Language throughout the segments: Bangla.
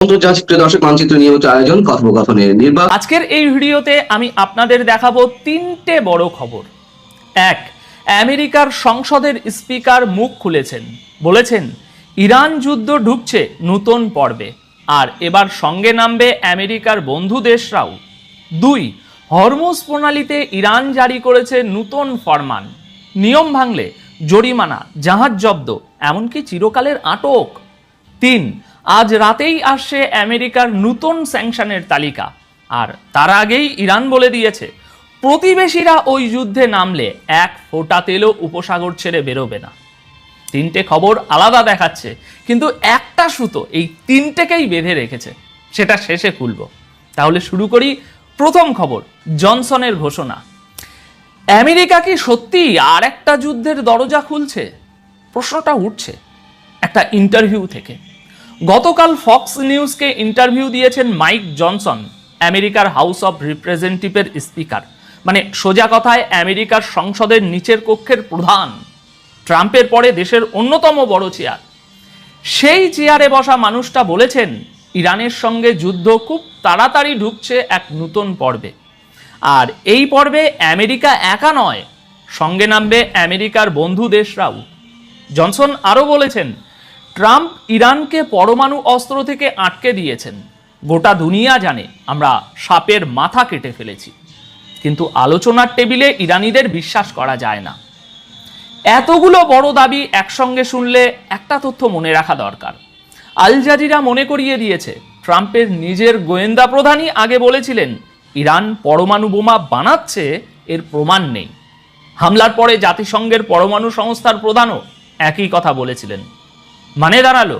দর্শক মানচিত্র নিয়মিত আয়োজন কথোপকথনের নির্বাচন। আজকের এই ভিডিওতে আমি আপনাদের দেখাবো তিনটে বড় খবর। এক, আমেরিকার সংসদের স্পিকার মুখ খুলেছেন, বলেছেন ইরান যুদ্ধ ঢুকছে নতুন পর্বে, আর এবার সঙ্গে নামবে আমেরিকার বন্ধু দেশরাও। দুই, হরমুজ প্রণালীতে ইরান জারি করেছে নতুন ফরমান, নিয়ম ভাঙলে জরিমানা, জাহাজ জব্দ, এমনকি চিরকালের আটক। তিন, আজ রাতেই আসছে আমেরিকার নতুন স্যাংশনের তালিকা, আর তার আগেই ইরান বলে দিয়েছে প্রতিবেশীরা ওই যুদ্ধে নামলে এক ফোঁটা তেলও উপসাগর ছেড়ে বেরোবে না। তিনটে খবর আলাদা দেখাচ্ছে, কিন্তু একটা সুতো এই তিনটেকেই বেঁধে রেখেছে, সেটা শেষে খুলব। তাহলে শুরু করি। প্রথম খবর, জনসনের ঘোষণা। আমেরিকা কি সত্যি আর একটা যুদ্ধের দরজা খুলছে? প্রশ্নটা উঠছে একটা ইন্টারভিউ থেকে। গতকাল ফক্স নিউজকে ইন্টারভিউ দিয়েছেন মাইক জনসন, আমেরিকার হাউস অফ রিপ্রেজেন্টেটিভের স্পিকার, মানে সোজা কথায় আমেরিকার সংসদের নিচের কক্ষের প্রধান, ট্রাম্পের পরে দেশের অন্যতম বড় চেয়ার। সেই চেয়ারে বসা মানুষটা বলেছেন ইরানের সঙ্গে যুদ্ধ খুব তাড়াতাড়ি ঢুকছে এক নতুন পর্বে, আর এই পর্বে আমেরিকা একা নয়, সঙ্গে নামবে আমেরিকার বন্ধু দেশরাও। জনসন আরও বলেছেন ট্রাম্প ইরানকে পরমাণু অস্ত্র থেকে আটকে দিয়েছেন, গোটা দুনিয়া জানে আমরা সাপের মাথা কেটে ফেলেছি, কিন্তু আলোচনার টেবিলে ইরানিদের বিশ্বাস করা যায় না। এতগুলো বড় দাবি একসঙ্গে শুনলে একটা তথ্য মনে রাখা দরকার। আল জাজিরা মনে করিয়ে দিয়েছে ট্রাম্পের নিজের গোয়েন্দা প্রধানই আগে বলেছিলেন ইরান পরমাণু বোমা বানাচ্ছে, এর প্রমাণ নেই। হামলার পরে জাতিসংঘের পরমাণু সংস্থার প্রধানও একই কথা বলেছিলেন। মানে দাঁড়ালো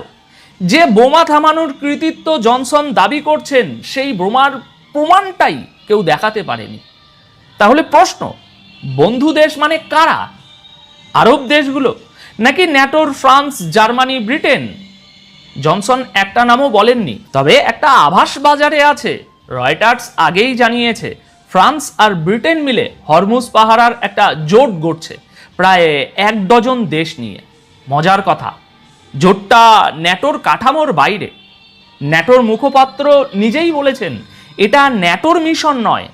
যে বোমা থামানোর কৃতিত্ব জনসন দাবি করছেন, সেই বোমার প্রমাণটাই কেউ দেখাতে পারেনি। তাহলে প্রশ্ন, বন্ধু দেশ মানে কারা? আরব দেশগুলো, নাকি ন্যাটোর ফ্রান্স, জার্মানি, ব্রিটেন? জনসন একটা নামও বলেননি, তবে একটা আভাস বাজারে আছে। রয়টার্স আগেই জানিয়েছে ফ্রান্স আর ব্রিটেন মিলে হরমুজ পাহারার একটা জোট গড়ছে, প্রায় 1 ডজন দেশ নিয়ে। মজার কথা, জোটটা ন্যাটোর কাঠামোর বাইরে। ন্যাটোর মুখপাত্র নিজেই বলেছেন এটা ন্যাটোর মিশন নয়,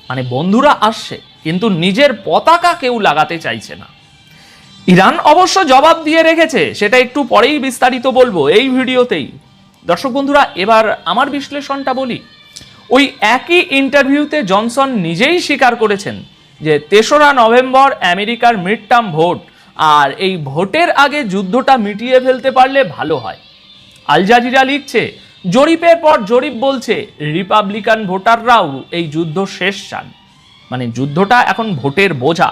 মানে বন্ধুরা আসছে কিন্তু নিজের পতাকা কেউ লাগাতে চাইছে না। ইরান অবশ্য জবাব দিয়ে রেখেছে, সেটা একটু পরেই বিস্তারিত বলবো এই ভিডিওতেই। দর্শক বন্ধুরা, এবার আমার বিশ্লেষণটা বলি। ওই একই ইন্টারভিউতে জনসন নিজেই স্বীকার করেছেন যে 3রা নভেম্বর আমেরিকার মিড টার্ম ভোট, আর এই ভোটের আগে যুদ্ধটা মিটিয়ে ফেলতে পারলে ভালো হয়। আল জাজিরা লিখছে জরিপের পর জরিপ বলছে রিপাবলিকান ভোটাররাও এই যুদ্ধ শেষ চান, মানে যুদ্ধটা এখন ভোটের বোঝা।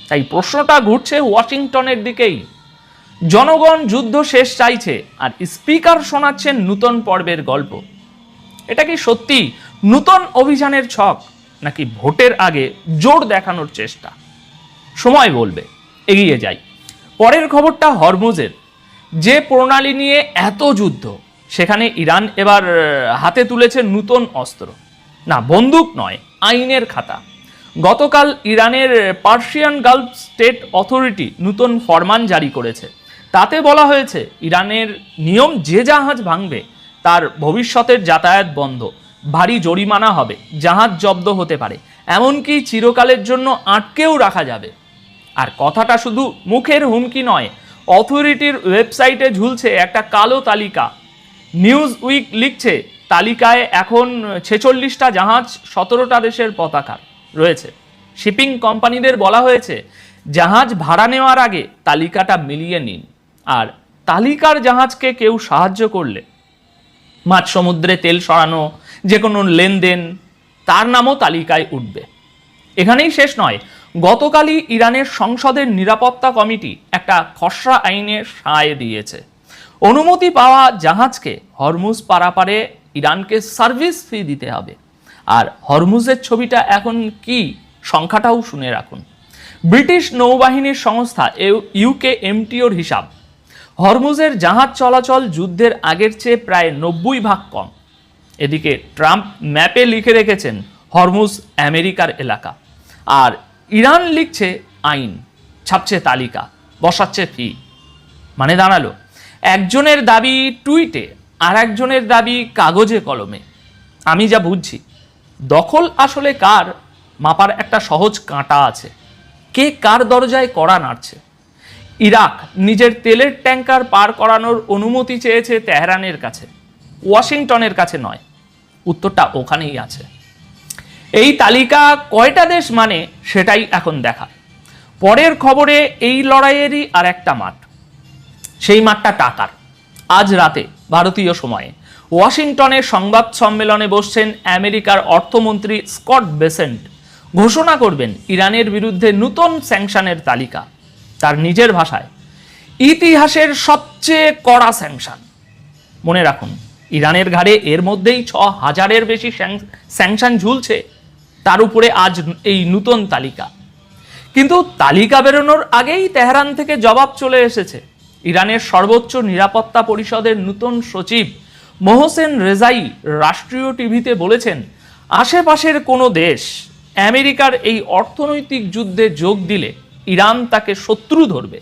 তাই প্রশ্নটা ঘুরছে ওয়াশিংটনের দিকেই। জনগণ যুদ্ধ শেষ চাইছে, আর স্পিকার শোনাচ্ছেন নতুন পর্বের গল্প। এটা কি সত্যি নতুন অভিযানের ছক, নাকি ভোটের আগে জোর দেখানোর চেষ্টা? সময় বলবে। এগিয়ে যাই। পরের খবরটা হরমুজের। যে প্রণালী নিয়ে এত যুদ্ধ, সেখানে ইরান এবার হাতে তুলেছে নতুন অস্ত্র, না বন্দুক নয়, আইনের খাতা। গতকাল ইরানের পার্সিয়ান গালফ স্টেট অথরিটি নতুন ফরমান জারি করেছে। তাতে বলা হয়েছে ইরানের নিয়ম, যে জাহাজ ভাঙবে তার ভবিষ্যতের যাতায়াত বন্ধ, ভারী জরিমানা হবে, জাহাজ জব্দ হতে পারে, এমনকি চিরকালের জন্য আটকেও রাখা যাবে। আর কথাটা শুধু মুখের হুমকি নয়, অথরিটির ওয়েবসাইটে ঝুলছে একটা কালো তালিকা। নিউজ উইক লিখছে তালিকায় এখন 46টা জাহাজ, 17টা দেশের পতাকা রয়েছে। শিপিং কোম্পানিদের বলা হয়েছে জাহাজ ভাড়া নেওয়ার আগে তালিকাটা মিলিয়ে নিন, আর তালিকার জাহাজকে কেউ সাহায্য করলে, মাঝ সমুদ্রে তেল সরানো, যে কোনো লেনদেন, তার নামও তালিকায় উঠবে। এখানেই শেষ নয়, গতকালই ইরানের সংসদের নিরাপত্তা কমিটি একটা খসড়া আইনে সায় দিয়েছে। অনুমতি পাওয়া জাহাজকে হরমুজ পারাপারে ইরানকে সার্ভিস ফি দিতে হবে। আর হরমুজের ছবিটা এখন কি, সংখ্যাটাও শুনে রাখুন। ব্রিটিশ নৌবাহিনীর সংস্থা ইউকে এমটিওর হিসাব, হরমুজের জাহাজ চলাচল যুদ্ধের আগের চেয়ে প্রায় 90% কম। এদিকে ট্রাম্প ম্যাপে লিখে রেখেছেন হরমুজ আমেরিকার এলাকা, আর ইরান লিখছে আইন, ছাপছে তালিকা, বসাচ্ছে ফি। মানে দাঁড়ালো একজনের দাবি টুইটে, আর একজনের দাবি কাগজে কলমে। আমি যা বুঝছি, দখল আসলে কার মাপার একটা সহজ কাঁটা আছে। কে কার দরজায় কড়া নাড়ছে। ইরাক নিজের তেলের ট্যাঙ্কার পার করানোর অনুমতি চেয়েছে তেহরানের কাছে, ওয়াশিংটনের কাছে নয়। উত্তরটা ওখানেই আছে। এই তালিকা কয়টা দেশ মানে সেটাই এখন দেখা। পরের খবরে এই লড়াইয়েরই আর একটা মাঠ, সেই মাঠটা টাকার। আজ রাতে ভারতীয় সময়ে ওয়াশিংটনের সংবাদ সম্মেলনে বসছেন আমেরিকার অর্থমন্ত্রী স্কট বেসেন্ট। ঘোষণা করবেন ইরানের বিরুদ্ধে নতুন স্যাংশনের তালিকা। তার নিজের ভাষায়, ইতিহাসের সবচেয়ে কড়া স্যাংশন। মনে রাখুন, ইরানের ঘাড়ে এর মধ্যেই 6,000-এর বেশি স্যাংশন ঝুলছে, তার উপরে আজ এই নতুন তালিকা। কিন্তু তালিকা বেরোনোর আগেই তেহরান থেকে জবাব চলে এসেছে। ইরানের সর্বোচ্চ নিরাপত্তা পরিষদের নতুন সচিব মোহসেন রেজাই রাষ্ট্রীয় টিভিতে বলেছেন, আশেপাশের কোনো দেশ আমেরিকার এই অর্থনৈতিক যুদ্ধে যোগ দিলে ইরান তাকে শত্রু ধরবে।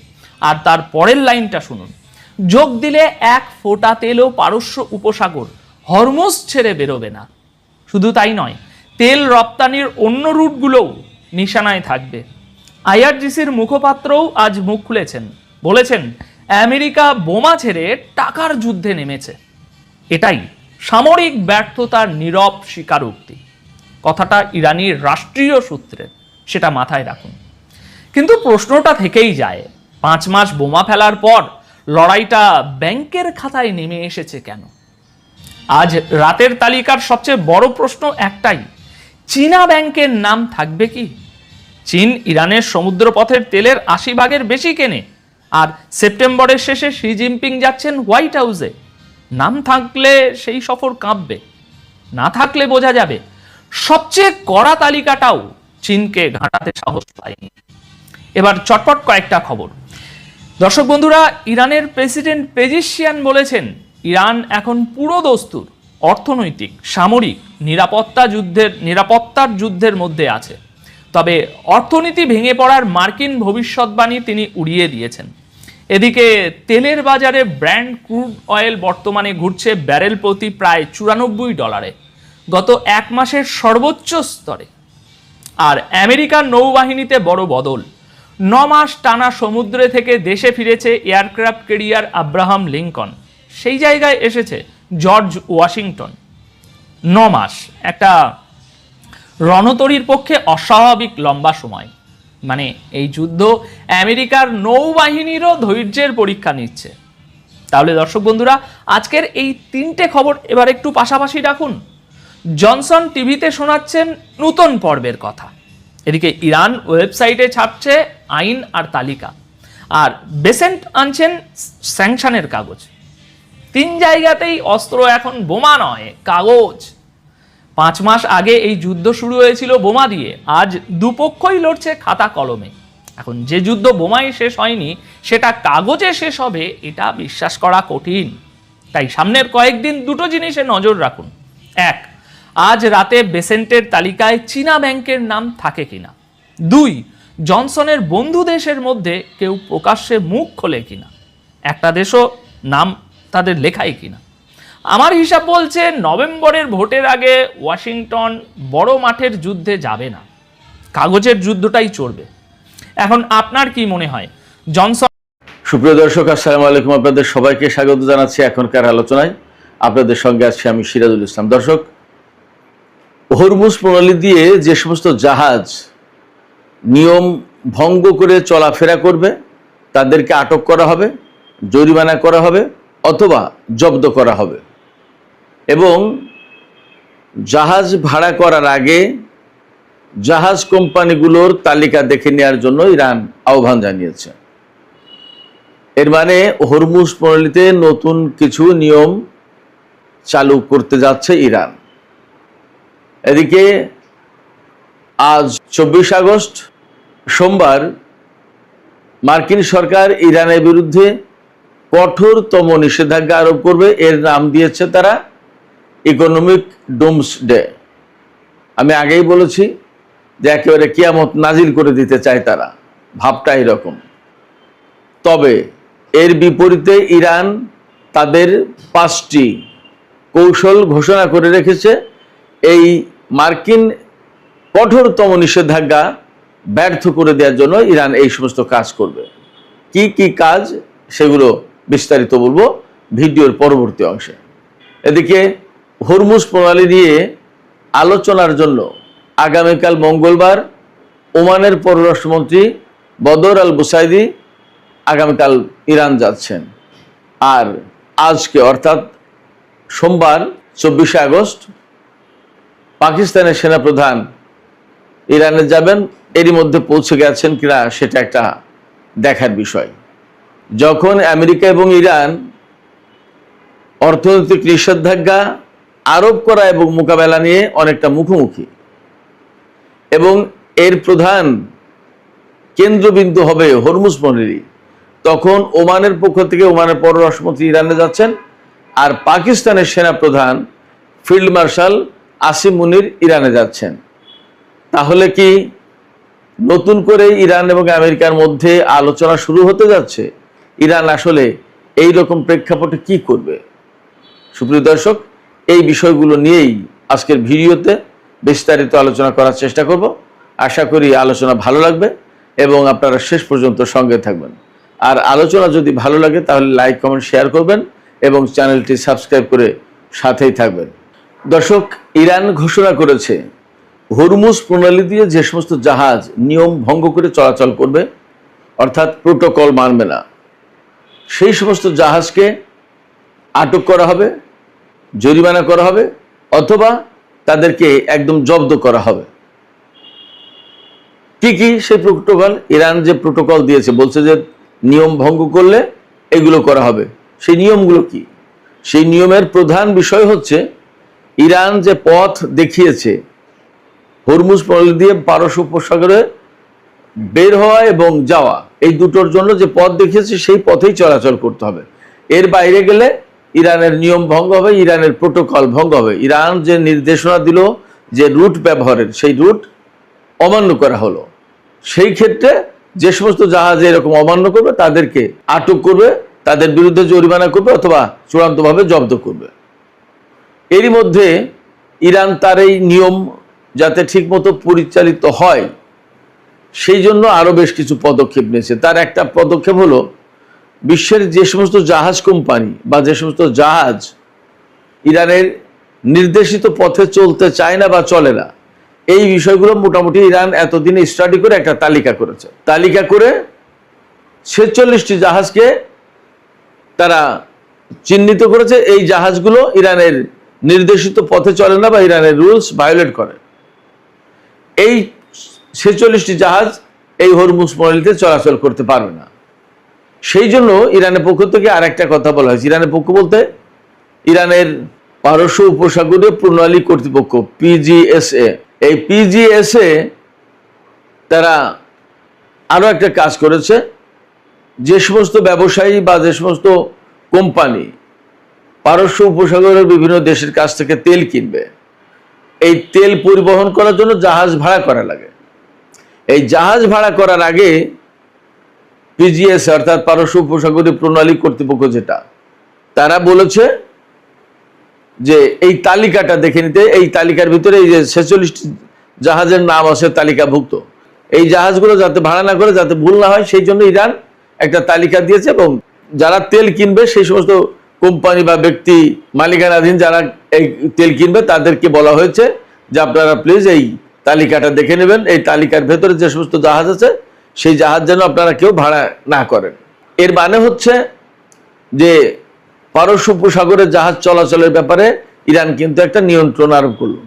আর তার পরের লাইনটা শুনুন, যোগ দিলে এক ফোঁটা তেলও পারস্য উপসাগর হরমুজ ছেড়ে বেরোবে না। শুধু তাই নয়, তেল রপ্তানির অন্য রুটগুলোও নিশানায় থাকবে। আইআরজিসির মুখপাত্রও আজ মুখ খুলেছেন, বলেছেন আমেরিকা বোমা ছেড়ে টাকার যুদ্ধে নেমেছে। এটাই সামরিক ব্যর্থতার নীরব স্বীকারোক্তি। কথাটা ইরানির রাষ্ট্রীয় সূত্রের, সেটা মাথায় রাখুন। কিন্তু প্রশ্নটা থেকেই যায়, 5 মাস বোমা ফেলার পর লড়াইটা ব্যাংকের খাতায় নেমে এসেছে কেন? আজ রাতের তালিকার সবচেয়ে বড় প্রশ্ন একটাই, চীনা ব্যাংকের নাম থাকবে কি? চীন ইরানের সমুদ্রপথের তেলের 80% বেশি কেনে, আর সেপ্টেম্বরের শেষে শি জিনপিং যাচ্ছেন হোয়াইট হাউসে। নাম থাকলে সেই সফর কাঁপবে, না থাকলে বোঝা যাবে। সবচেয়ে কড়া তালিকাটাও চীনকে ঘাঁটাতে সাহস পায়নি। এবার চটপট কয়েকটা খবর। দর্শক বন্ধুরা, ইরানের প্রেসিডেন্ট পেজিশিয়ান বলেছেন, ইরান এখন পুরো দস্তুর অর্থনৈতিক, সামরিক, নিরাপত্তার যুদ্ধের মধ্যে আছে। তবে অর্থনীতি ভেঙে পড়ার মার্কিন ভবিষ্যৎবাণী তিনি উড়িয়ে দিয়েছেন। এদিকে তেলের বাজারে ব্র্যান্ড ক্রুড অয়েল বর্তমানে ঘুরছে ব্যারেল প্রতি প্রায় $94, গত 1 মাসের সর্বোচ্চ স্তরে। আর আমেরিকার নৌবাহিনীতে বড় বদল, 9 মাস টানা সমুদ্রে থেকে দেশে ফিরেছে এয়ারক্রাফট ক্যারিয়ার আব্রাহাম লিঙ্কন। সেই জায়গায় এসেছে জর্জ ওয়াশিংটন। 9 মাস একটা রণতরীর পক্ষে অস্বাভাবিক লম্বা সময়। মানে এই যুদ্ধ আমেরিকার নৌবাহিনীরও ধৈর্যের পরীক্ষা নিচ্ছে। তাহলে দর্শক বন্ধুরা, আজকের এই 3টে খবর এবার একটু পাশাপাশি রাখুন। জনসন টিভিতে শোনাচ্ছেন নতুন পর্বের কথা, এদিকে ইরান ওয়েবসাইটে ছাপছে আইন আর তালিকা, আর বেসেন্ট আনছেন স্যাংশনের কাগজ। 3 জায়গাতেই অস্ত্র এখন বোমা নয়, কাগজ। 5 মাস আগে এই যুদ্ধ শুরু হয়েছিল বোমা দিয়ে, আজ দুপক্ষই লড়ছে খাতা কলমে। এখন যে যুদ্ধ বোমায় শেষ হয়নি, সেটা কাগজে শেষ হবে, এটা বিশ্বাস করা কঠিন। তাই সামনের কয়েকদিন 2টো জিনিসে নজর রাখুন। 1, আজ রাতে বেসেন্টের তালিকায় চীনা ব্যাংকের নাম থাকে কিনা। 2, জনসনের বন্ধু দেশের মধ্যে কেউ প্রকাশ্যে মুখ খোলে কিনা, একটা দেশও নাম তাদের লেখায় কিনা। আমার হিসাব বলছে নভেম্বরের ভোটের আগে ওয়াশিংটন বড় মাঠের যুদ্ধে যাবে না, কাগজের যুদ্ধটাই চলবে। এখন আপনার কি মনে হয় জনসন? সুপ্রিয় দর্শক, আসসালামু আলাইকুম। আপনাদের সবাইকে স্বাগত জানাচ্ছি এখনকার আলোচনায়। আপনাদের সঙ্গে আছি আমি সিরাজুল ইসলাম। দর্শক, হরমুজ প্রণালী দিয়ে যে সমস্ত জাহাজ নিয়ম ভঙ্গ করে চলাফেরা করবে তাদেরকে আটক করা হবে, জরিমানা করা হবে অথবা জব্দ করা হবে। এবং জাহাজ ভাড়া করার আগে জাহাজ কোম্পানিগুলোর তালিকা দেখে নেওয়ার জন্য ইরান আহ্বান জানিয়েছে। এর মানে হরমুজ প্রণালীতে নতুন কিছু নিয়ম চালু করতে যাচ্ছে ইরান। এদিকে আজ 24 আগস্ট সোমবার মার্কিন সরকার ইরানের বিরুদ্ধে কঠোরতম নিষেধাজ্ঞা আরোপ করবে। এর নাম দিয়েছে তারা ইকোনমিক ডুমসডে। আমি আগেই বলেছি যে একেবারে কিয়ামত নাজিল করে দিতে চায় তারা, ভাবটা এরকম। তবে এর বিপরীতে ইরান তাদের 5টি কৌশল ঘোষণা করে রেখেছে এই মার্কিন কঠোরতম নিষেধাজ্ঞা ব্যর্থ করে দেওয়ার জন্য ইরান এই সমস্ত কাজ করবে। কি কি কাজ সেগুলো বিস্তারিত বলবো ভিডিওর পরবর্তী অংশে। এদিকে হরমুজ প্রণালী নিয়ে আলোচনার জন্য আগামীকাল মঙ্গলবার ওমানের পররাষ্ট্রমন্ত্রী বদর আল বুসাইদি আগামীকাল ইরান যাচ্ছেন। আর আজকে অর্থাৎ সোমবার 24শে আগস্ট পাকিস্তানের সেনাপ্রধান ইরানে যাবেন। এরই মধ্যে পৌঁছে গেছেন কিনা সেটা একটা দেখার বিষয়। যখন আমেরিকা এবং ইরান অর্থনৈতিক নিষেধাজ্ঞা আরোপ করা এবং মোকাবেলা নিয়ে অনেকটা মুখোমুখি এবং এর প্রধান কেন্দ্রবিন্দু হবে হরমুজ প্রণালী, তখন ওমানের পক্ষ থেকে ওমানের পররাষ্ট্রমন্ত্রী ইরানে যাচ্ছেন আর পাকিস্তানের সেনাপ্রধান ফিল্ড মার্শাল আসিম মুনির ইরানে যাচ্ছেন। তাহলে কি নতুন করে ইরান এবং আমেরিকার মধ্যে আলোচনা শুরু হতে যাচ্ছে? ইরান আসলে এই রকম প্রেক্ষাপটে কি করবে? সুপ্রিয় দর্শক, এই বিষয়গুলো নিয়েই আজকের ভিডিওতে বিস্তারিত আলোচনা করার চেষ্টা করব। আশা করি আলোচনা ভালো লাগবে এবং আপনারা শেষ পর্যন্ত সঙ্গে থাকবেন। আর আলোচনা যদি ভালো লাগে তাহলে লাইক, কমেন্ট, শেয়ার করবেন এবং চ্যানেলটি সাবস্ক্রাইব করে সাথেই থাকবেন। দর্শক, ইরান ঘোষণা করেছে হরমুজ প্রণালী দিয়ে যে সমস্ত জাহাজ নিয়ম ভঙ্গ করে চলাচল করবে, অর্থাৎ প্রোটোকল মানবে না, সেই সমস্ত জাহাজকে আটক করা হবে, জরিমানা করা হবে অথবা তাদেরকে একদম জব্দ করা হবে। কি কি সেই প্রোটোকল? ইরান যে প্রোটোকল দিয়েছে, বলছে যে নিয়ম ভঙ্গ করলে এগুলো করা হবে। সেই নিয়মগুলো কি? সেই নিয়মের প্রধান বিষয় হচ্ছে ইরান যে পথ দেখিয়েছে হরমুজ প্রণালী দিয়ে পারস্য উপসাগরে বের হওয়া এবং যাওয়া, এই দুটোর জন্য যে পথ দেখিয়েছে সেই পথেই চলাচল করতে হবে। এর বাইরে গেলে ইরানের নিয়ম ভঙ্গ হবে, ইরানের প্রোটোকল ভঙ্গ হবে। ইরান যে নির্দেশনা দিল যে রুট ব্যবহারের, সেই রুট অমান্য করা হলো। সেই ক্ষেত্রে যে সমস্ত জাহাজ এরকম অমান্য করবে তাদেরকে আটক করবে, তাদের বিরুদ্ধে জরিমানা করবে অথবা চূড়ান্তভাবে জব্দ করবে। এরই মধ্যে ইরান তার এই নিয়ম যাতে ঠিকমতো পরিচালিত হয় সেই জন্য আরো বেশ কিছু পদক্ষেপ নিয়েছে। তার একটা পদক্ষেপ হলো বিশ্বের যে সমস্ত জাহাজ কোম্পানি বা যে সমস্ত জাহাজ ইরানের নির্দেশিত পথে চলতে চায় না বা চলে না, এই বিষয়গুলো মোটামুটি ইরান এতদিনে স্টাডি করে একটা তালিকা করেছে। তালিকা করে 46টি জাহাজকে তারা চিহ্নিত করেছে। এই জাহাজগুলো ইরানের নির্দেশিত পথে চলে না বা ইরানের রুলস ভায়োলেট করে। এই 46টি জাহাজ এই হরমুজ প্রণালীতে চলাচল করতে পারবে না। সেই জন্য ইরানের পক্ষ থেকে আরেকটা কথা বলা হয়েছে। ইরানের পক্ষ বলতে ইরানের পারস্য উপসাগরীয় প্রণালী কর্তৃপক্ষ পিজিএসএ, এই পিজিএসএ তারা আরো একটা কাজ করেছে। যে সমস্ত ব্যবসায়ী বা যে সমস্ত কোম্পানি পারস্য উপসাগরের বিভিন্ন দেশের কাছ থেকে তেল কিনবে, এই তেল পরিবহন করার জন্য জাহাজ ভাড়া করা লাগে। এই জাহাজ ভাড়া করার আগে পিজিএস অর্থাৎ পারস্য উপসাগরীয় প্রণালী কর্তৃপক্ষ যেটা, তারা বলেছে যে এই তালিকাটা দেখে নিতে। এই তালিকার ভিতরে এই যে 46টি জাহাজের নাম আছে তালিকাভুক্ত, এই জাহাজগুলো যাতে ভাড়া না করে, যাতে ভুল না হয়, সেই জন্য ইরান একটা তালিকা দিয়েছে এবং যারা তেল কিনবে সেই সমস্ত কোম্পানি বা ব্যক্তি মালিকানাধীন যারা এই তেল কিনবে তাদেরকে বলা হয়েছে যে আপনারা প্লিজ এই তালিকাটা দেখে নেবেন। এই তালিকার ভেতরে যে সমস্ত জাহাজ আছে সেই জাহাজ যেন আপনারা কেউ ভাড়া না করেন। এর মানে হচ্ছে যে পারস্য উপসাগরের জাহাজ চলাচলের ব্যাপারে ইরান কিন্তু একটা নিয়ন্ত্রণ আরোপ করলো।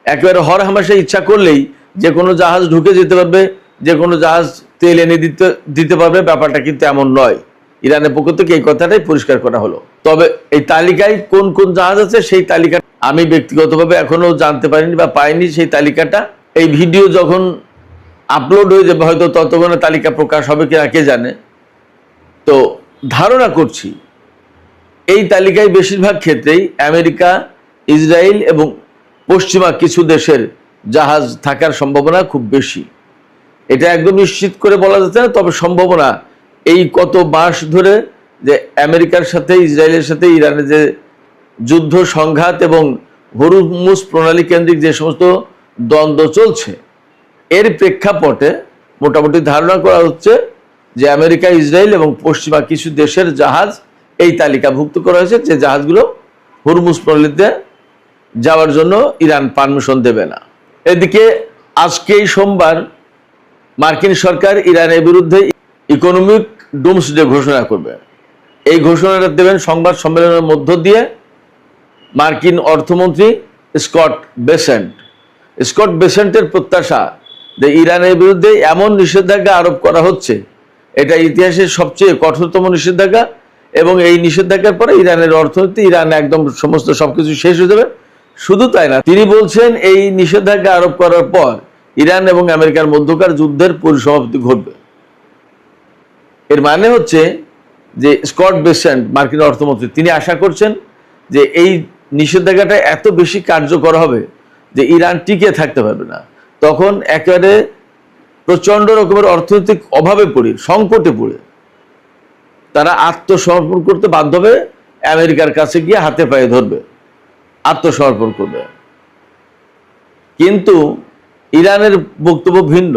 একেবারে হরহামেশা ইচ্ছা করলেই যে কোনো জাহাজ ঢুকে যেতে পারবে, যে কোনো জাহাজ তেল এনে দিতে পারবে, ব্যাপারটা কিন্তু এমন নয়। ইরানের পক্ষ থেকে এই কথাটাই পরিষ্কার করা হলো। তবে এই তালিকায় কোন কোন জাহাজ আছে সেই তালিকা আমি ব্যক্তিগতভাবে এখনো জানতে পারিনি বা পাইনি। সেই তালিকাটা এই ভিডিও যখন আপলোড হয়ে যাবে হয়তো ততক্ষণে তালিকা প্রকাশ হবে কিনা কে জানে। তো ধারণা করছি এই তালিকায় বেশিরভাগ ক্ষেত্রেই আমেরিকা, ইসরায়েল এবং পশ্চিমা কিছু দেশের জাহাজ থাকার সম্ভাবনা খুব বেশি। এটা একদম নিশ্চিত করে বলা যাচ্ছে না, তবে সম্ভাবনা এই কত মাস ধরে যে আমেরিকার সাথে ইসরায়েলের সাথে ইরানের যে যুদ্ধ সংঘাত এবং হরমুজ প্রণালী কেন্দ্রিক যে সমস্ত দ্বন্দ্ব চলছে, এর প্রেক্ষাপটে মোটামুটি ধারণা করা হচ্ছে যে আমেরিকা, ইসরায়েল এবং পশ্চিমা কিছু দেশের জাহাজ এই তালিকাভুক্ত করা হয়েছে, যে জাহাজগুলো হরমুজ প্রণালীতে যাওয়ার জন্য ইরান পারমিশন দেবে না। এদিকে আজকেই সোমবার মার্কিন সরকার ইরানের বিরুদ্ধে ইকোনমিক ডুমসডে ঘোষণা করবে। এই ঘোষণাটা দেবেন সংবাদ সম্মেলনের মধ্য দিয়ে মার্কিন অর্থমন্ত্রী স্কট বেসেন্ট। স্কট বেসেন্টের প্রত্যাশা যে ইরানের বিরুদ্ধে এমন নিষেধাজ্ঞা আরোপ করা হচ্ছে, এটা ইতিহাসের সবচেয়ে কঠোরতম নিষেধাজ্ঞা, এবং এই নিষেধাজ্ঞার পরে ইরানের অর্থনীতি, ইরান একদম সমস্ত সবকিছু শেষ হয়ে যাবে। শুধু তাই না, তিনি বলছেন এই নিষেধাজ্ঞা আরোপ করার পর ইরান এবং আমেরিকার মধ্যকার যুদ্ধের পরিসমাপ্তি ঘটবে। এর মানে হচ্ছে যে স্কট বেসেন্ট, মার্কিন অর্থমন্ত্রী, তিনি আশা করছেন যে এই নিষেধাজ্ঞাটা এত বেশি কার্যকর হবে যে ইরান টিকে থাকতে পারবে না। তখন একেবারে প্রচন্ড রকমের অর্থনৈতিক অভাবে পড়ে, সংকটে পড়ে তারা আত্মসমর্পণ করতে বাধ্য হবে, আমেরিকার কাছে গিয়ে হাতে পায়ে ধরবে, আত্মসমর্পণ করবে। কিন্তু ইরানের বক্তব্য ভিন্ন।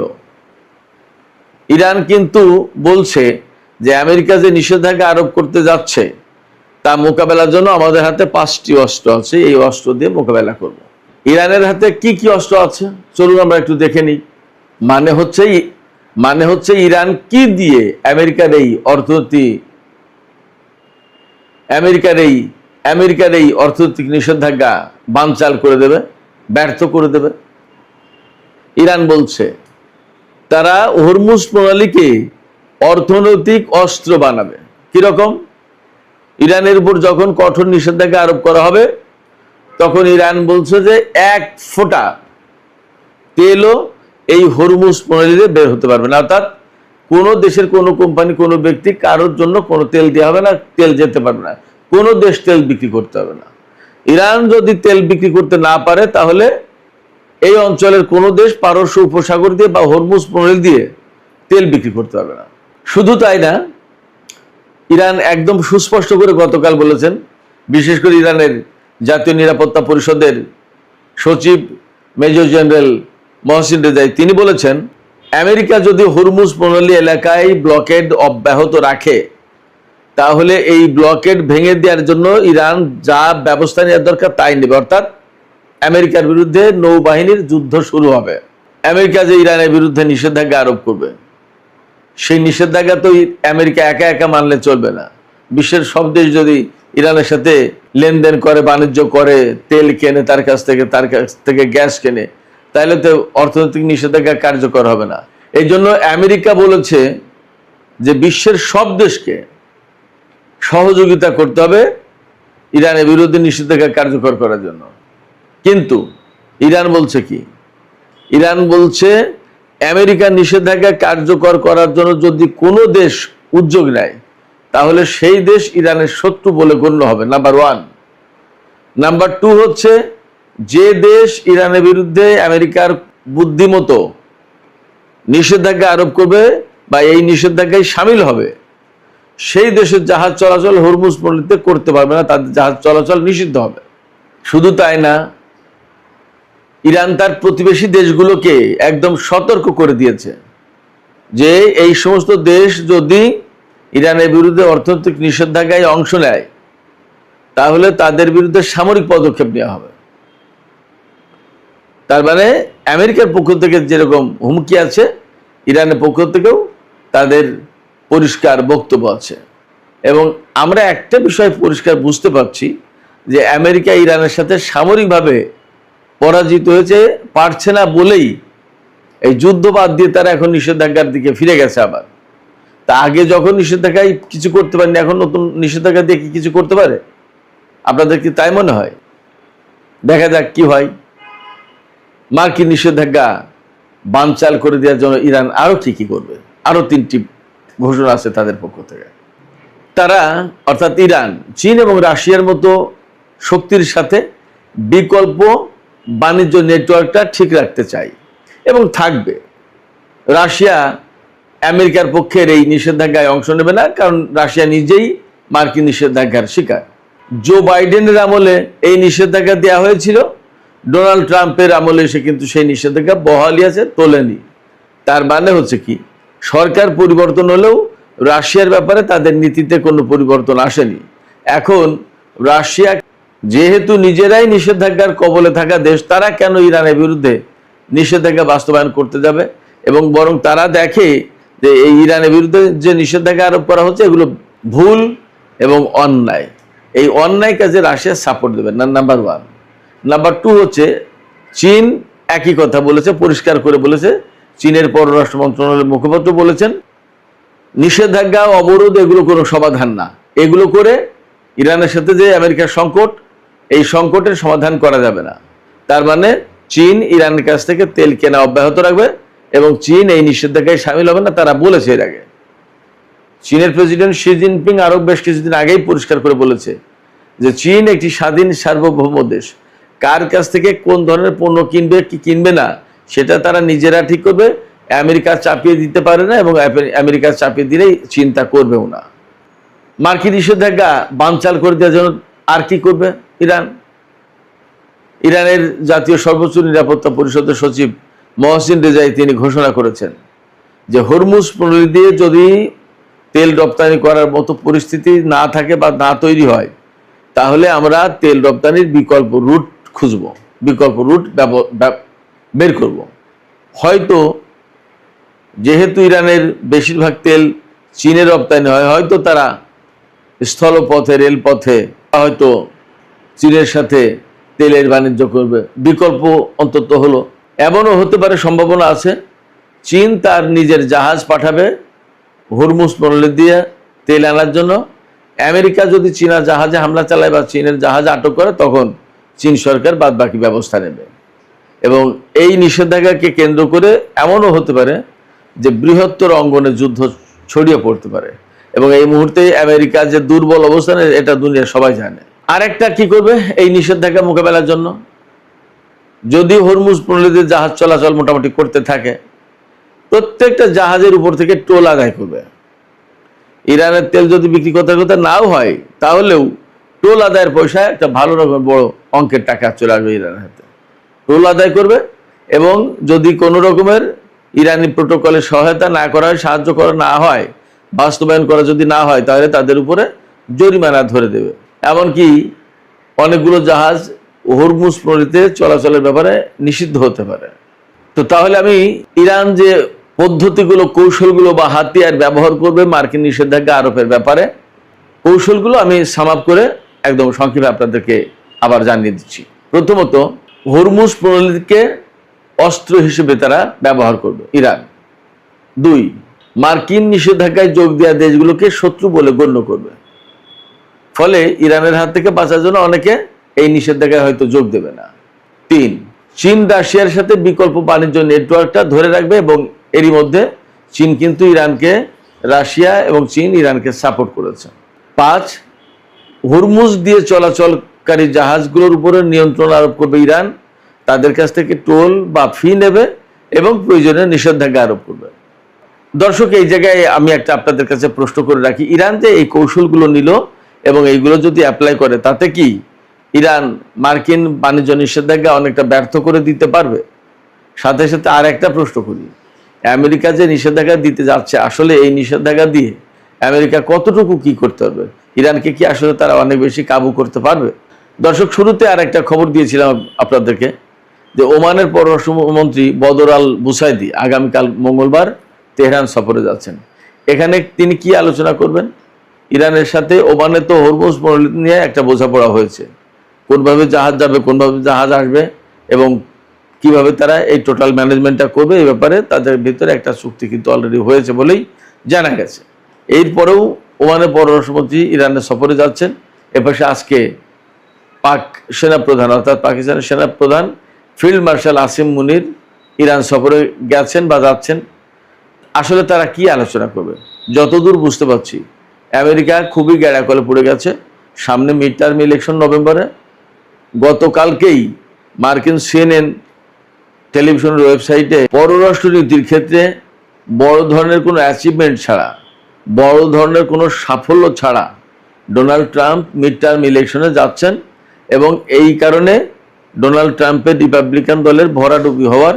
ইরান কিন্তু বলছে যে আমেরিকা যে নিষেধাজ্ঞা আরোপ করতে যাচ্ছে তা মোকাবেলার জন্য আমাদের হাতে 5টি অস্ত্র আছে, এই অস্ত্র দিয়ে মোকাবেলা করব। ইরানের হাতে কি কি অস্ত্র আছে চলুন আমরা একটু দেখে নিই। মানে হচ্ছে ইরান কি দিয়ে আমেরিকার এই অর্থনৈতিক নিষেধাজ্ঞা বানচাল করে দেবে, ব্যর্থ করে দেবে। ইরান বলছে তারা হরমুজ প্রণালীকে অর্থনৈতিক অস্ত্র বানাবে। কিরকম? ইরানের উপর যখন কঠোর নিষেধাজ্ঞা আরোপ করা হবে তখন ইরান বলছে যে 1 ফোঁটা তেলও এই হরমুজ প্রণালীতে বের হতে পারবে না। অর্থাৎ কোনো দেশের কোনো কোম্পানি, কোনো ব্যক্তি, কারোর জন্য কোনো তেল দেওয়া হবে না, তেল যেতে পারবে না, কোনো দেশ তেল বিক্রি করতে হবে না। ইরান যদি তেল বিক্রি করতে না পারে তাহলে এই অঞ্চলের কোনো দেশ পারস্য উপসাগর দিয়ে বা হরমুজ প্রণালী দিয়ে তেল বিক্রি করতে পারবে না। শুধু তাই না, ইরান একদম সুস্পষ্ট করে গতকাল বলেছেন, বিশেষ করে ইরানের জাতীয় নিরাপত্তা পরিষদের সচিব মেজর জেনারেল মহসিন রেজাই, তিনি বলেছেন আমেরিকা যদি হরমুজ প্রণালী এলাকায় ব্লকেড অব্যাহত রাখে তাহলে এই ব্লকেড ভেঙে দেওয়ার জন্য ইরান যা ব্যবস্থা নেওয়ার দরকার তাই নেবে। অর্থাৎ আমেরিকার বিরুদ্ধে নৌবাহিনীর যুদ্ধ শুরু হবে। আমেরিকা যে ইরানের বিরুদ্ধে নিষেধাজ্ঞা আরোপ করবে, সেই নিষেধাজ্ঞা তো আমেরিকা একা একা মানলে চলবে না। বিশ্বের সব দেশ যদি ইরানের সাথে লেনদেন করে, বাণিজ্য করে, তেল কেনে তার কাছ থেকে গ্যাস কেনে, তাহলে তো অর্থনৈতিক নিষেধাজ্ঞা কার্যকর হবে না। এই জন্য আমেরিকা বলেছে যে বিশ্বের সব দেশকে সহযোগিতা করতে হবে ইরানের বিরুদ্ধে নিষেধাজ্ঞা কার্যকর করার জন্য। কিন্তু ইরান বলছে কি? ইরান বলছে আমেরিকার নিষেধাজ্ঞা কার্যকর করার জন্য যদি কোনো দেশ উদ্যোগ নেয় তাহলে সেই দেশ ইরানের শত্রু বলে গণ্য হবে, নাম্বার 1। নাম্বার 2 হচ্ছে যে দেশ ইরানের বিরুদ্ধে আমেরিকার বুদ্ধিমতো নিষেধাজ্ঞা আরোপ করবে বা এই নিষেধাজ্ঞায় সামিল হবে, সেই দেশের জাহাজ চলাচল হরমুজ প্রণালীতে করতে পারবে না, তাদের জাহাজ চলাচল নিষিদ্ধ হবে। শুধু তাই না, ইরান তার প্রতিবেশী দেশগুলোকে একদম সতর্ক করে দিয়েছে যে এই সমস্ত দেশ যদি ইরানের বিরুদ্ধে অর্থনৈতিক নিষেধাজ্ঞায় অংশ নেয় তাহলে তাদের বিরুদ্ধে সামরিক পদক্ষেপ নেওয়া হবে। তার মানে আমেরিকার পক্ষ থেকে যেরকম হুমকি আছে, ইরানের পক্ষ থেকেও তাদের পরিষ্কার বক্তব্য আছে। এবং আমরা একটা বিষয় পরিষ্কার বুঝতে পারছি যে আমেরিকা ইরানের সাথে সামরিকভাবে পরাজিত হয়েছে, পারছে না বলেই এই যুদ্ধ বাদ দিয়ে তারা এখন নিষেধাজ্ঞার দিকে ফিরে গেছে। আবার তা আগে যখন নিষেধাজ্ঞায় কিছু করতে পারেনি, এখন নতুন নিষেধাজ্ঞা দিয়ে কি কিছু করতে পারে? আপনাদের কি তাই মনে হয়? দেখা যাক কি হয়। মার্কিন নিষেধাজ্ঞা বানচাল করে দেওয়ার জন্য ইরান আরো কি করবে, আরো 3টি ঘোষণা আছে তাদের পক্ষ থেকে। তারা অর্থাৎ ইরান, চীন এবং রাশিয়ার মতো শক্তির সাথে বিকল্প বাণিজ্য নেটওয়ার্কটা ঠিক রাখতে চাই এবং থাকবে। রাশিয়া আমেরিকার পক্ষের এই নিষেধাজ্ঞায় অংশ নেবে না, কারণ রাশিয়া নিজেই মার্কিন নিষেধাজ্ঞার শিকার। জো বাইডেনের আমলে এই নিষেধাজ্ঞা দেওয়া হয়েছিল, ডোনাল্ড ট্রাম্পের আমলে এসে কিন্তু সেই নিষেধাজ্ঞা বহালই আছে, তোলেনি। তার মানে হচ্ছে কি, সরকার পরিবর্তন হলেও রাশিয়ার ব্যাপারে তাদের নীতিতে কোনো পরিবর্তন আসেনি। এখন রাশিয়া যেহেতু নিজেরাই নিষেধাজ্ঞার কবলে থাকা দেশ, তারা কেন ইরানের বিরুদ্ধে নিষেধাজ্ঞা বাস্তবায়ন করতে যাবে? এবং বরং তারা দেখে যে এই ইরানের বিরুদ্ধে যে নিষেধাজ্ঞা আরোপ করা হচ্ছে এগুলো ভুল এবং অন্যায়। এই অন্যায় কাজে রাশিয়া সাপোর্ট দেবে না, নাম্বার ওয়ান। নাম্বার টু হচ্ছে চীন একই কথা বলেছে, পরিষ্কার করে বলেছে। চীনের পররাষ্ট্র মন্ত্রণালয়ের মুখপাত্র বলেছেন, নিষেধাজ্ঞা অবরোধ এগুলো কোনো সমাধান না, এগুলো করে ইরানের সাথে যে আমেরিকার সংকট, এই সংকটের সমাধান করা যাবে না। তার মানে চীন ইরানের কাছ থেকে তেল কেনা অব্যাহত রাখবে এবং চীন এই নিষেধাজ্ঞায় সামিল হবে না, তারা বলেছে এর আগে। চীনের প্রেসিডেন্ট শি জিনপিং আরো বেশ কিছুদিন আগেই পরিষ্কার করে বলেছে যে চীন একটি স্বাধীন সার্বভৌম দেশ, কার কাছ থেকে কোন ধরনের পণ্য কিনবে কি কিনবে না সেটা তারা নিজেরা ঠিক করবে, আমেরিকা চাপিয়ে দিতে পারে না এবং আমেরিকা চাপিয়ে দিলেই চিন্তা করবেও না। মার্কিন নিষেধাজ্ঞা বানচাল করে দেওয়ার জন্য আর কি করবে ইরান? ইরানের জাতীয় সর্বোচ্চ নিরাপত্তা পরিষদের সচিব মহসিন রেজাই তিনি ঘোষণা করেছেন যে হরমুজ প্রণালী দিয়ে যদি তেল রপ্তানি করার মতো পরিস্থিতি না থাকে বা না তৈরি হয়, তাহলে আমরা তেল রপ্তানির বিকল্প রুট খুঁজব, বিকল্প রুট বের করব। হয়তো যেহেতু ইরানের বেশিরভাগ তেল চীনের রপ্তানি হয়, হয়তো তারা স্থলপথে, রেলপথে হয়তো চীনের সাথে তেলের বাণিজ্য করবে। বিকল্প অন্তত হলো। এমনও হতে পারে, সম্ভাবনা আছে, চীন তার নিজের জাহাজ পাঠাবে হরমুজ প্রণালী দিয়ে তেল আনার জন্য। আমেরিকা যদি চীনা জাহাজে হামলা চালায় বা চীনের জাহাজ আটক করে, তখন চীন সরকার বাদবাকি ব্যবস্থা নেবে। এবং এই নিষেধাজ্ঞাকে কেন্দ্র করে এমনও হতে পারে যে বৃহত্তর অঙ্গনে যুদ্ধ ছড়িয়ে পড়তে পারে। এবং এই মুহূর্তে আমেরিকা যে দুর্বল অবস্থানে, এটা দুনিয়া সবাই জানে। আরেকটা কি করবে এই নিষেধাজ্ঞা মোকাবেলার জন্য? যদি হরমুজ প্রণালীতে জাহাজ চলাচল মোটামুটি করতে থাকে, প্রত্যেকটা জাহাজের উপর থেকে টোল আদায় করবে। ইরানের তেল যদি বিক্রি করতে করতে নাও হয়, তাহলেও টোল আদায়ের পয়সায় একটা ভালো রকমের বড় অঙ্কের টাকা চলে আসবে ইরানের হাতে। টোল আদায় করবে এবং যদি কোনো রকমের ইরানি প্রোটোকলের সহায়তা না করা হয়, সাহায্য করা না হয়, বাস্তবায়ন করা যদি না হয়, তাহলে তাদের উপরে জরিমানা ধরে দেবে। এমনকি অনেকগুলো জাহাজ হরমুজ প্রণালীতে চলাচলের ব্যাপারে নিষিদ্ধ হতে পারে। তো তাহলে আমি ইরান যে পদ্ধতিগুলো, কৌশলগুলো বা হাতিয়ার ব্যবহার করবে মার্কিন নিষেধাজ্ঞা আরোপের ব্যাপারে, কৌশলগুলো আমি সাম আপ করে একদম সংক্ষেপে আপনাদেরকে আবার জানিয়ে দিচ্ছি। প্রথমত, হরমুজ প্রণালীকে অস্ত্র হিসেবে তারা ব্যবহার করবে ইরান। 2, মার্কিন নিষেধাজ্ঞায় যোগ দেওয়া দেশগুলোকে শত্রু বলে গণ্য করবে। ফলে ইরানের হাত থেকে বাঁচার জন্য অনেকে এই নিষেধাজ্ঞায় হয়তো যোগ দেবে না। 3, চীন রাশিয়ার সাথে বিকল্প বাণিজ্য নেটওয়ার্কটা ধরে রাখবে এবং এরই মধ্যে চীন কিন্তু ইরানকে, রাশিয়া এবং চীন ইরানকে সাপোর্ট করেছে। 5, হরমুজ দিয়ে চলাচলকারী জাহাজগুলোর উপরে নিয়ন্ত্রণ আরোপ করবে ইরান, তাদের কাছ থেকে টোল বা ফি নেবে এবং প্রয়োজনে নিষেধাজ্ঞা আরোপ করবে। দর্শক, এই জায়গায় আমি একটা আপনাদের কাছে প্রশ্ন করে রাখি, ইরান যে এই কৌশলগুলো নিল এবং এইগুলো যদি অ্যাপ্লাই করে, তাতে কি ইরান মার্কিন বাণিজ্য নিষেধাজ্ঞা অনেকটা ব্যর্থ করে দিতে পারবে? সাথে সাথে আর একটা প্রশ্ন করি, আমেরিকা যে নিষেধাজ্ঞা দিতে যাচ্ছে, আসলে এই নিষেধাজ্ঞা দিয়ে আমেরিকা কতটুকু কি করতে পারবে? ইরানকে কি আসলে তারা অনেক বেশি কাবু করতে পারবে? দর্শক, শুরুতে আর একটা খবর দিয়েছিলাম আপনাদেরকে যে ওমানের পররাষ্ট্রমন্ত্রী বদর আল বুসাইদি আগামীকাল মঙ্গলবার তেহরান সফরে যাচ্ছেন। এখানে তিনি কি আলোচনা করবেন? ইরানের সাথে ওমানে তো হরমুজ প্রণালী নিয়ে একটা বোঝাপড়া হয়েছে, কোনভাবে জাহাজ যাবে, কোনভাবে জাহাজ আসবে এবং কিভাবে তারা এই টোটাল ম্যানেজমেন্টটা করবে, এই ব্যাপারে তাদের ভিতরে একটা চুক্তি কিন্তু অলরেডি হয়েছে বলেই জানা গেছে। এরপরেও ওমানের পররাষ্ট্রমন্ত্রী ইরানের সফরে যাচ্ছেন। এপাশে আজকে পাক সেনাপ্রধান অর্থাৎ পাকিস্তানের সেনাপ্রধান ফিল্ড মার্শাল আসিম মুনির ইরান সফরে গেছেন বা যাচ্ছেন। আসলে তারা কি আলোচনা করবে? যতদূর বুঝতে পারছি, আমেরিকা খুবই গ্যাড়াকলে পড়ে গেছে। সামনে মিড টার্ম ইলেকশন নভেম্বরে। গতকালকেই মার্কিন CNN টেলিভিশনের ওয়েবসাইটে পররাষ্ট্রনীতির ক্ষেত্রে বড় ধরনের কোনো অ্যাচিভমেন্ট ছাড়া, বড় ধরনের কোনো সাফল্য ছাড়া ডোনাল্ড ট্রাম্প মিড টার্ম ইলেকশনে যাচ্ছেন এবং এই কারণে ডোনাল্ড ট্রাম্পের রিপাবলিকান দলের ভরাডুবি হওয়ার